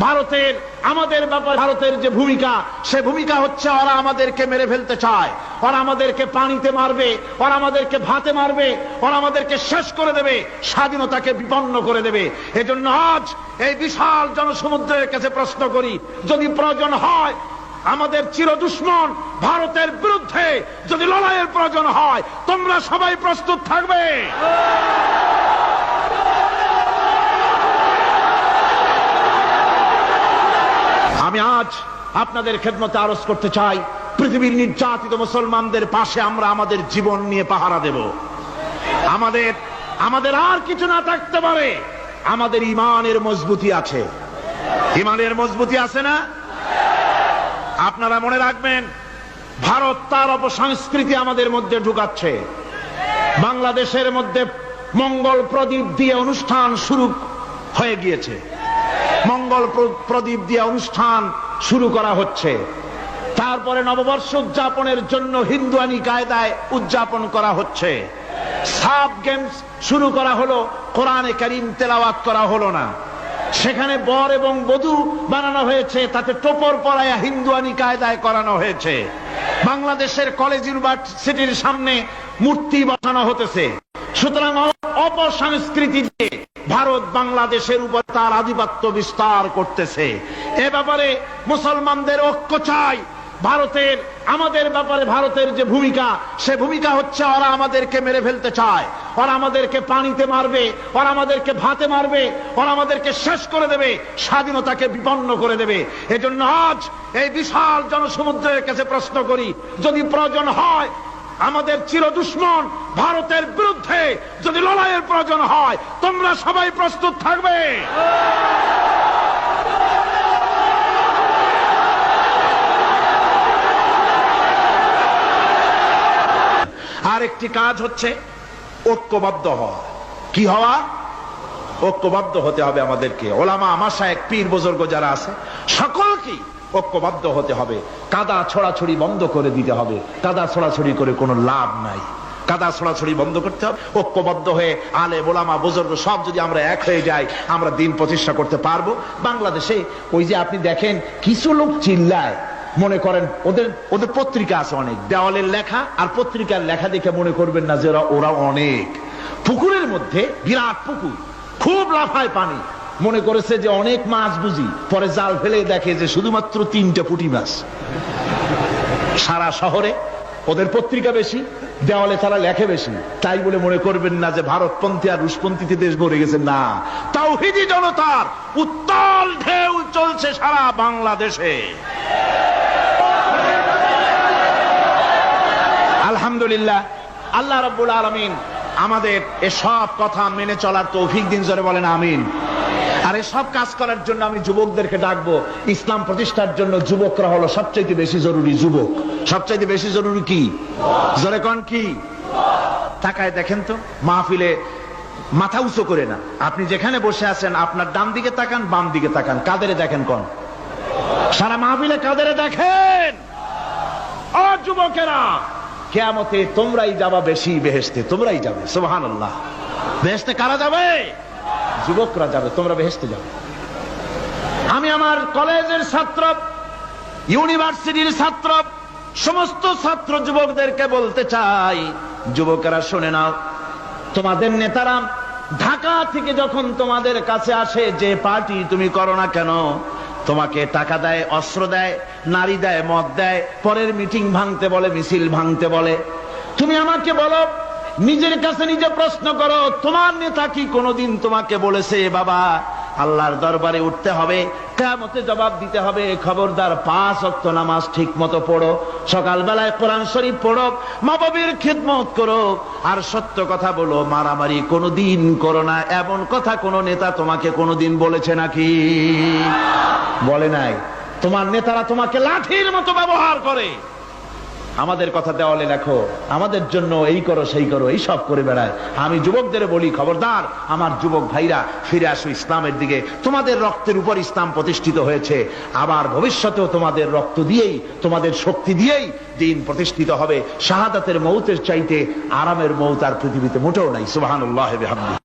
ভারতের আমাদের ব্যাপারে ভারতের যে ভূমিকা, সে ভূমিকা হচ্ছে ওরা আমাদেরকে মেরে ফেলতে চায়, ওরা আমাদেরকে পানিতে মারবে, ওরা আমাদেরকে ভাতে মারবে, ওরা আমাদেরকে শেষ করে দেবে, স্বাধীনতাকে বিপন্ন করে দেবে। এজন্য আজ এই বিশাল জনসমুদ্রের কাছে প্রশ্ন করি, যদি প্রয়োজন হয় আমাদের চির দুশ্মন ভারতের বিরুদ্ধে যদি লড়াইয়ের প্রয়োজন হয়, তোমরা সবাই প্রস্তুত থাকবে? আমি আজ আপনাদের খেদমতে আরজ করতে চাই, পৃথিবীর নির্যাতিত মুসলমানদের পাশে আমরা আমাদের জীবন নিয়ে পাহারা দেব। আমাদের আর কিছু না থাকতে পারে, আমাদের ঈমানের মজবুতি আছে। ঈমানের মজবুতি আছে না? আপনারা মনে রাখবেন, ভারত তার অপসংস্কৃতি আমাদের মধ্যে ঢুকাচ্ছে। বাংলাদেশের মধ্যে মঙ্গল প্রদীপ দিয়ে অনুষ্ঠান শুরু হয়ে গিয়েছে, মঙ্গল প্রদীপ দিয়ে অনুষ্ঠান শুরু করা হচ্ছে। তারপরে নববর্ষ উদযাপনের জন্য হিন্দুয়ানি কায়দায় উদযাপন করা হচ্ছে। সাব গেমস শুরু করা হলো, কোরআনে কারীম তেলাওয়াত করা হলো না। সেখানে বর এবং বধূ বানানো হয়েছে, তাতে টোপর পরায়া হিন্দুয়ানি কায়দায় করানো হয়েছে। বাংলাদেশের কলেজ ইউনিভার্সিটির সামনে মূর্তি বসানো হতেছে। সুতরাং অপসংস্কৃতি দিয়ে ভারত বাংলাদেশের উপর তার আধিপত্য বিস্তার করতেছে। এ ব্যাপারে মুসলমানদের ঐক্য চাই। আমাদের ব্যাপারে ভারতের যে ভূমিকা, সে ভূমিকা হচ্ছে ওরা আমাদেরকে মেরে ফেলতে চায়, ওরা আমাদেরকে পানিতে মারবে, ওরা আমাদেরকে ভাতে মারবে, ওরা আমাদেরকে শেষ করে দেবে, স্বাধীনতাকে বিপন্ন করে দেবে। এজন্য আজ এই বিশাল জনসমুদ্রের কাছে প্রশ্ন করি, যদি প্রয়োজন হয় আমাদের চির দুশ্মন ভারতের বিরুদ্ধে যদি লড়াইয়ের প্রয়োজন হয়, তোমরা সবাই প্রস্তুত থাকবে? আর একটি কাজ হচ্ছে ঐক্যবদ্ধ হওয়া। কি হওয়া? ঐক্যবদ্ধ হতে হবে আমাদেরকে। ওলামা, মাশায়েখ, পীর বুজুর্গ যারা আছে সকলকে ঐক্যবদ্ধ হতে হবে। কাদা ছড়াছড়ি বন্ধ করে দিতে হবে। কাদা ছড়াছড়ি করে কোনো লাভ নাই। কাদা ছড়াছড়ি বন্ধ করতে হবে। ঐক্যবদ্ধ হয়ে আলেম, ওলামা, বুজুর্গ সব যদি আমরা এক হয়ে যাই, আমরা দিন প্রতিষ্ঠা করতে পারবো। বাংলাদেশে ওই যে আপনি দেখেন কিছু লোক চিল্লায়, মনে করেন ওদের পত্রিকা আছে অনেক, দেওয়ালের লেখা আর পত্রিকার লেখা দেখে মনে করবেন না যে ওরা অনেক। পুকুরের মধ্যে বিরাট পুকুর, খুব লাফায় পানি, মনে করেছে যে অনেক মাছ বুঝি, পরে জাল ফেলে দেখে যে শুধুমাত্র 3টে পুঁটি মাছ। সারা শহরে ওদের পত্রিকা বেশি, দেওয়ালে তারা লেখে বেশি, তাই বলে মনে করবেন না যে ভারতপন্থী আর রুশপন্থীতে দেশ ভরে গেছে। না, তাওহীদি জনতার উত্তাল ঢেউ চলছে সারা বাংলাদেশে। আলহামদুলিল্লাহ, আল্লাহ রাব্বুল আলামিন আমাদের এসব কথা মেনে চলার তৌফিক দিন, জোরে বলেন আমিন। আর এসব কাজ করার জন্য আমি যুবকদেরকে ডাকবো। ইসলাম প্রতিষ্ঠার জন্য যুবকরা হলো সবচাইতে বেশি জরুরি। যুবক সবচাইতে বেশি জরুরি কি? জোরে কোন কি? তাকায় দেখেন তো, মাহফিলে মাথা উঁচু করে না, আপনি যেখানে বসে আছেন আপনার ডান দিকে তাকান, বাম দিকে তাকান, কাদেরে দেখেন? কোন? সারা মাহফিলে কাদেরে দেখেন? ও যুবকেরা, কিয়ামতে তোমরাই যাবা বেশি বেহেশতে, তোমরাই যাবে। সুবহানাল্লাহ। বেহেশতে কারা যাবে? যুবকরা যাবে, তোমরা বেহেশতে যাবে। আমি আমার কলেজের ছাত্র, ইউনিভার্সিটির ছাত্র, সমস্ত ছাত্র যুবকদেরকে বলতে চাই, যুবকেরা শুনে নাও, তোমাদের নেতারা ঢাকা থেকে যখন তোমাদের কাছে আসে, যে পার্টি তুমি করো না কেন, তোমাকে টাকা দেয়, অস্ত্র দেয়, নারী দেয়, মদ দেয়, পরের মিটিং ভাঙতে বলে, মিছিল ভাঙতে বলে। তুমি আমাকে বলো, নিজের কাছে নিজে প্রশ্ন করো, তোমার নেতা কি কোনোদিন তোমাকে বলেছে বাবা আল্লাহর দরবারে উঠতে হবে, কিয়ামতে জবাব দিতে হবে, খবরদার 5 ওয়াক্ত নামাজ ঠিক মতো পড়ো, সকালবেলায় কোরআন শরীফ পড়ো, মা বাবার খিদমত করো, আর সত্য কথা বলো, মারামারি কোনোদিন করো না, এমন কথা কোন নেতা তোমাকে কোনোদিন বলেছে নাকি? বলে নাই। তোমার নেতারা তোমাকে লাঠির মতো ব্যবহার করে। আমাদের কথা দেওয়ালে লেখো, আমাদের জন্য এই করো সেই করো, এই সব করে বেড়ায়। আমি যুবকদের বলি, খবরদার আমার যুবক ভাইরা, ফিরে আসো ইসলামের দিকে। তোমাদের রক্তের উপর ইসলাম প্রতিষ্ঠিত হয়েছে, আবার ভবিষ্যতেও তোমাদের রক্ত দিয়েই, তোমাদের শক্তি দিয়েই দিন প্রতিষ্ঠিত হবে। শাহাদাতের মৌতের চাইতে আরামের মৌত আর পৃথিবীতে মোটেও নাই। সুবহানাল্লাহ ওয়া বিহামদিহি।